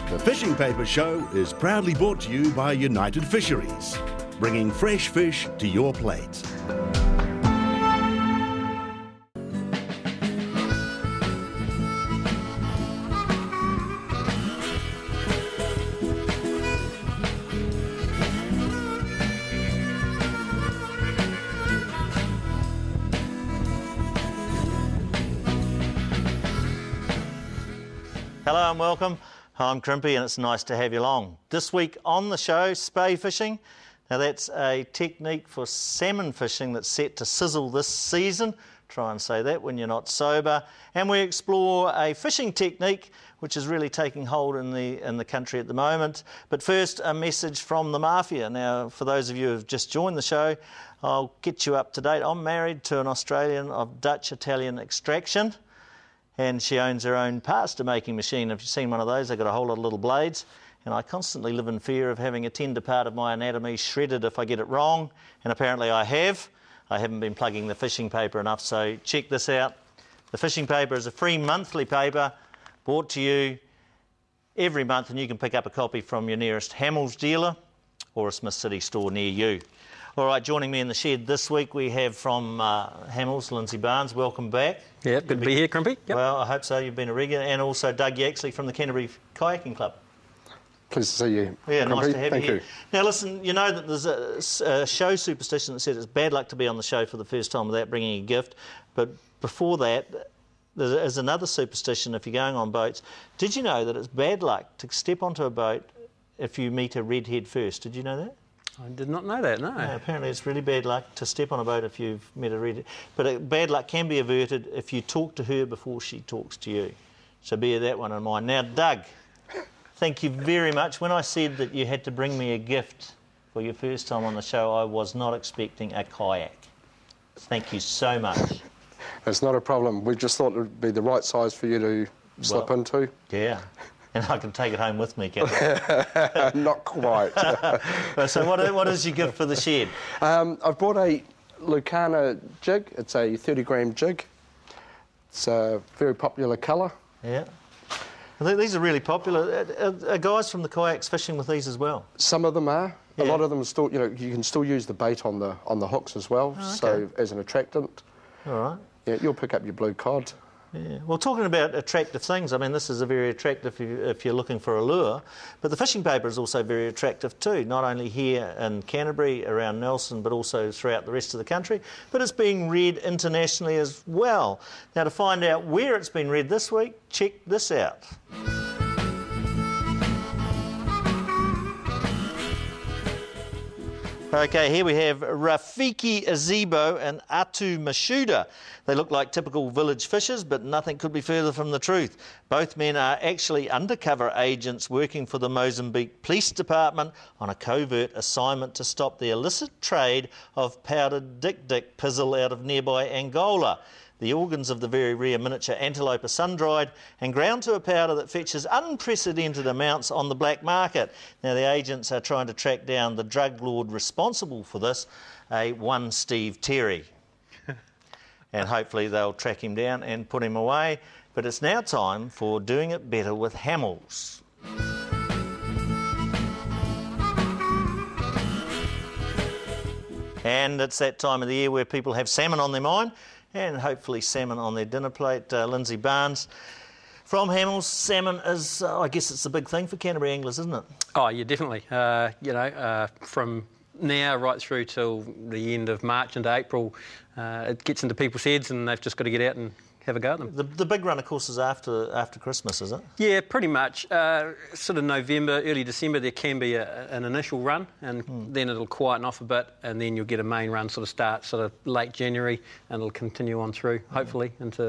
The Fishing Paper Show is proudly brought to you by United Fisheries, bringing fresh fish to your plate. Hello and welcome. I'm Crimpy and it's nice to have you along. This week on the show, spey fishing. Now that's a technique for salmon fishing that's set to sizzle this season. Try and say that when you're not sober. And we explore a fishing technique which is really taking hold in the country at the moment. But first, a message from the Mafia. Now, for those of you who have just joined the show, I'll get you up to date. I'm married to an Australian of Dutch-Italian extraction, and she owns her own pasta making machine. If you've seen one of those, they've got a whole lot of little blades, and I constantly live in fear of having a tender part of my anatomy shredded if I get it wrong, and apparently I have. I haven't been plugging the fishing paper enough, so check this out. The fishing paper is a free monthly paper brought to you every month, and you can pick up a copy from your nearest Hamels dealer or a Smith City store near you. All right, joining me in the shed this week we have from Hamels, Lindsay Barnes. Welcome back. Yeah, good to be here, Crimpy. Yep. Well, I hope so. You've been a regular. And also Doug Yaxley from the Canterbury Kayaking Club. Pleased to see you. Yeah, Crimpy. Nice to have Thank you here. Now, listen, you know that there's a show superstition that says it's bad luck to be on the show for the first time without bringing a gift. But before that, there is another superstition if you're going on boats. Did you know that it's bad luck to step onto a boat if you meet a redhead first? Did you know that? I did not know that, no. No, apparently it's really bad luck to step on a boat if you've met a redhead. But bad luck can be averted if you talk to her before she talks to you. So bear that one in mind. Now, Doug, thank you very much. When I said that you had to bring me a gift for your first time on the show, I was not expecting a kayak. Thank you so much. It's not a problem. We just thought it would be the right size for you to slip into. Yeah. And I can take it home with me, can't I? Not quite. So what is your gift for the shed? I've brought a Lucana jig. It's a 30-gram jig. It's a very popular colour. Yeah. These are really popular. Are guys from the kayaks fishing with these as well? Some of them are. Yeah. A lot of them are still, you can still use the bait on the hooks as well. Oh, okay. So as an attractant. All right. Yeah, you'll pick up your blue cod. Yeah. Well, talking about attractive things, I mean, this is a very attractive if you're looking for a lure, but the fishing paper is also very attractive too, not only here in Canterbury, around Nelson, but also throughout the rest of the country, but it's being read internationally as well. Now, to find out where it's been read this week, check this out. Okay, here we have Rafiki Azebo and Atu Mashuda. They look like typical village fishers, but nothing could be further from the truth. Both men are actually undercover agents working for the Mozambique Police Department on a covert assignment to stop the illicit trade of powdered dik-dik pizzle out of nearby Angola. The organs of the very rare miniature antelope are sun-dried and ground to a powder that fetches unprecedented amounts on the black market. Now, the agents are trying to track down the drug lord responsible for this, one Steve Terry. And hopefully they'll track him down and put him away. But it's now time for Doing It Better with Hamels. And it's that time of the year where people have salmon on their mind, and hopefully salmon on their dinner plate. Lindsay Barnes from Hamels. Salmon is, I guess it's the big thing for Canterbury anglers, isn't it? Oh, yeah, definitely. From now right through till the end of March into April, it gets into people's heads and they've just got to get out and have a go at them. The big run, of course, is after Christmas, is it? Yeah, pretty much. Sort of November, early December, there can be an initial run, and then it'll quieten off a bit, and then you'll get a main run sort of start sort of late January, and it'll continue on through, hopefully, into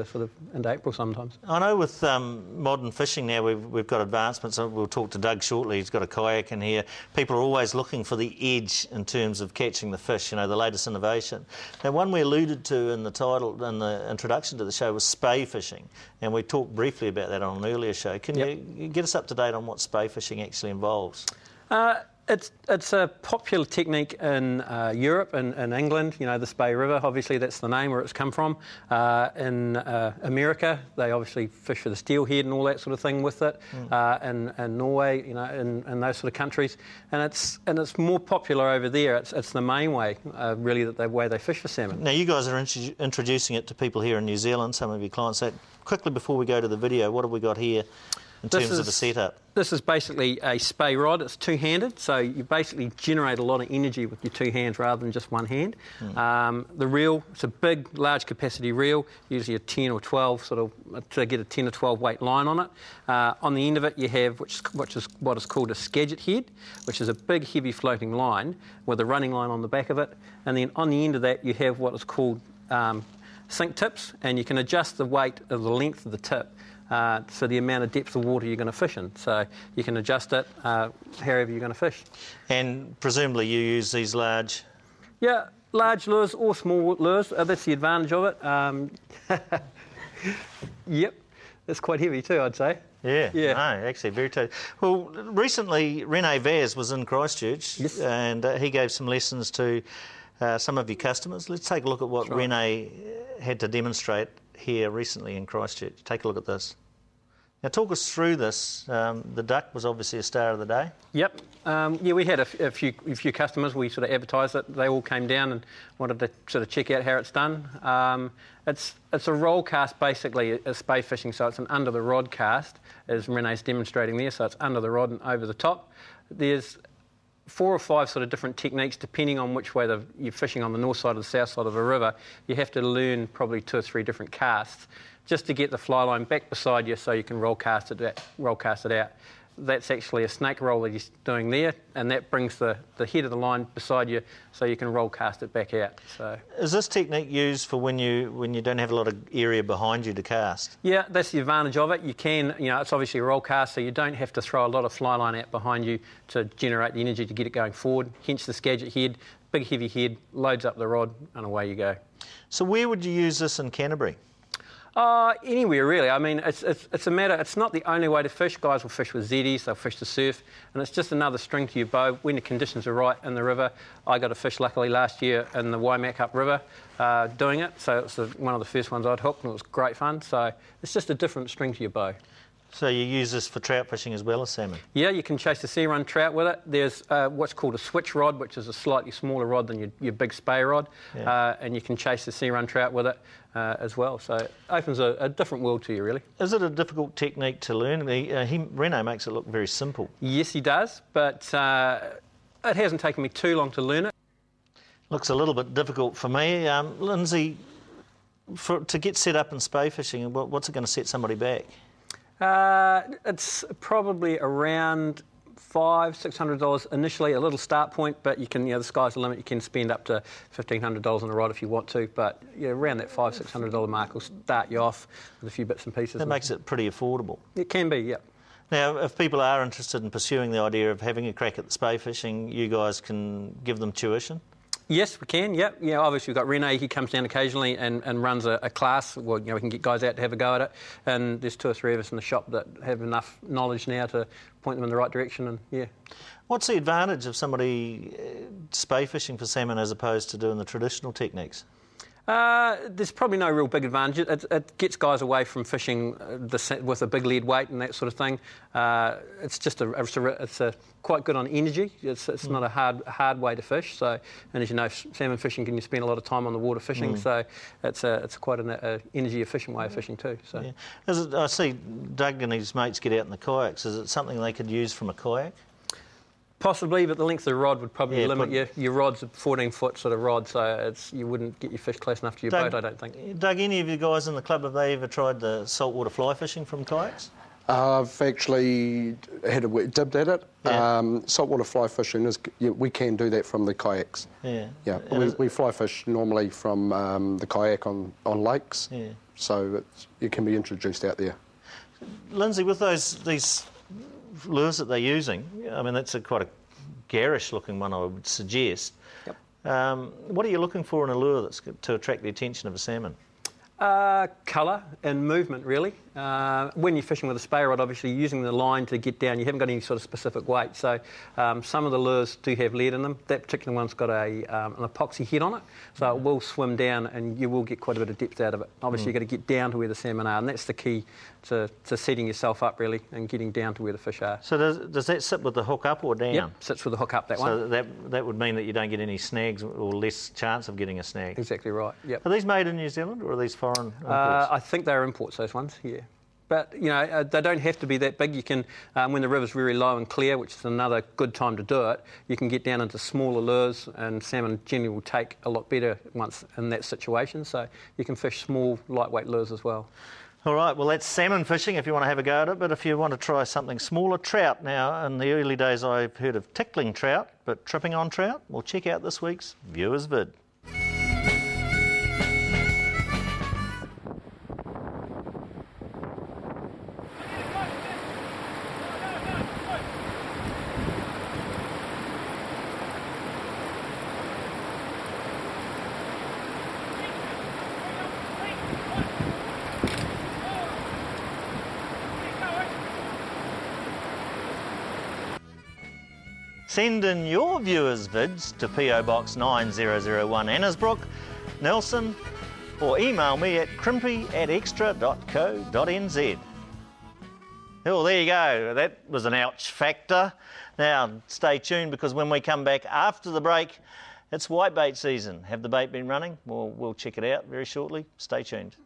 April sometimes. I know with modern fishing now, we've got advancements. We'll talk to Doug shortly. He's got a kayak in here. People are always looking for the edge in terms of catching the fish, the latest innovation. Now, one we alluded to in the title, in the introduction to the show, was spey fishing, and we talked briefly about that on an earlier show. Can you get us up to date on what spey fishing actually involves? It's a popular technique in Europe and in England. You know, the Spey River, obviously that's the name where it's come from. In America, they obviously fish for the steelhead and all that sort of thing with it. In Norway, you know, in those sort of countries, and it's more popular over there. It's the main way, really, the way they fish for salmon. Now you guys are introducing it to people here in New Zealand. Some of your clients. So quickly before we go to the video, what have we got here in terms of the setup? This is basically a Spey rod. It's two-handed, so you basically generate a lot of energy with your two hands rather than just one hand. The reel, it's a big, large capacity reel, usually a 10 or 12, sort of, to get a 10 or 12 weight line on it. On the end of it you have which is what is called a Skagit head, which is a big, heavy floating line with a running line on the back of it. And then on the end of that you have what is called sink tips, and you can adjust the weight of the length of the tip for the amount of depth of water you're going to fish in. So you can adjust it however you're going to fish. And presumably you use these large... Yeah, large lures or small lures. That's the advantage of it. Yep, it's quite heavy too, I'd say. Yeah, no, actually very tight. Well, recently Rene Vaz was in Christchurch, yes, and he gave some lessons to some of your customers. Let's take a look at what Rene had to demonstrate here recently in Christchurch. Take a look at this. Now, talk us through this. The duck was obviously a star of the day. Yep. Yeah, we had a few customers. We sort of advertised it. They all came down and wanted to sort of check out how it's done. It's a roll cast, basically, a spey fishing, so it's an under the rod cast, as Rene's demonstrating there. So it's under the rod and over the top. There's 4 or 5 sort of different techniques depending on which way you're fishing, on the north side or the south side of a river. You have to learn probably 2 or 3 different casts just to get the fly line back beside you so you can roll cast it out. That's actually a snake roll that he's doing there, and that brings the head of the line beside you so you can roll cast it back out. So, is this technique used for when you don't have a lot of area behind you to cast? Yeah, that's the advantage of it. You can, it's obviously a roll cast, so you don't have to throw a lot of fly line out behind you to generate the energy to get it going forward. Hence the Skagit head, big heavy head, loads up the rod, and away you go. So where would you use this in Canterbury? Anywhere really. I mean, it's a matter. It's not the only way to fish. Guys will fish with zeddies, they'll fish to surf, and it's just another string to your bow when the conditions are right in the river. I got a fish luckily last year in the Waimak Up River doing it, so it's one of the first ones I'd hooked, and it was great fun. So it's just a different string to your bow. So you use this for trout fishing as well as salmon? Yeah, you can chase the sea run trout with it. There's what's called a switch rod, which is a slightly smaller rod than your big spey rod, and you can chase the sea run trout with it as well. So it opens a different world to you, really. Is it a difficult technique to learn? Rene makes it look very simple. Yes, he does, but it hasn't taken me too long to learn it. Looks a little bit difficult for me. Lindsay, to get set up in spey fishing, what's it going to set somebody back? It's probably around $500-600 initially, a little start point, but you can, the sky's the limit. You can spend up to $1,500 on a rod if you want to, but around that $500-600 mark will start you off with a few bits and pieces. That makes it pretty affordable. It can be, yeah. Now, if people are interested in pursuing the idea of having a crack at the spey fishing, you guys can give them tuition? Yes, we can, yep. Yeah, obviously we've got Rene, he comes down occasionally and runs a class. Well, we can get guys out to have a go at it. And there's 2 or 3 of us in the shop that have enough knowledge now to point them in the right direction, and yeah. What's the advantage of somebody spey fishing for salmon as opposed to doing the traditional techniques? There's probably no real big advantage. It gets guys away from fishing with a big lead weight and that sort of thing. It's just it's quite good on energy. It's not a hard way to fish. So, and as you know, salmon fishing can you spend a lot of time on the water fishing. So it's quite an energy efficient way of fishing too. So yeah. I see Doug and his mates get out in the kayaks. Is it something they could use from a kayak? Possibly, but the length of the rod would probably limit you. Your rod's a 14-foot sort of rod, so you wouldn't get your fish close enough to your boat, I don't think. Doug, any of you guys in the club, have they ever tried the saltwater fly fishing from kayaks? I've actually dibbed at it. Yeah. Saltwater fly fishing, we can do that from the kayaks. Yeah. Yeah, we fly fish normally from the kayak on lakes, so it can be introduced out there. Lindsay, with these lures that they're using, I mean, that's quite a garish looking one, I would suggest. Yep. What are you looking for in a lure that's to attract the attention of a salmon? Colour and movement, really. When you're fishing with a spay rod, obviously you're using the line to get down. You haven't got any sort of specific weight. So some of the lures do have lead in them. That particular one's got an epoxy head on it, so it will swim down and you will get quite a bit of depth out of it. Obviously you've got to get down to where the salmon are, and that's the key to setting yourself up really and getting down to where the fish are. So does that sit with the hook up or down? Yep, sits with the hook up, that one. So that would mean that you don't get any snags or less chance of getting a snag? Exactly right, yep. Are these made in New Zealand or are these foreign imports? I think they're imports, those ones, yeah. But, you know, they don't have to be that big. You can, when the river's very low and clear, which is another good time to do it, you can get down into smaller lures, and salmon generally will take a lot better once in that situation. So you can fish small, lightweight lures as well. All right, well, that's salmon fishing if you want to have a go at it, but if you want to try something smaller, trout. Now, in the early days, I've heard of tickling trout, but tripping on trout? Well, check out this week's Viewers Vid. Send in your viewers' vids to PO Box 9001 Annesbrook, Nelson, or email me at crimpy@extra.co.nz. Oh, there you go. That was an ouch factor. Now, stay tuned because when we come back after the break, it's whitebait season. Have the bait been running? Well, we'll check it out very shortly. Stay tuned.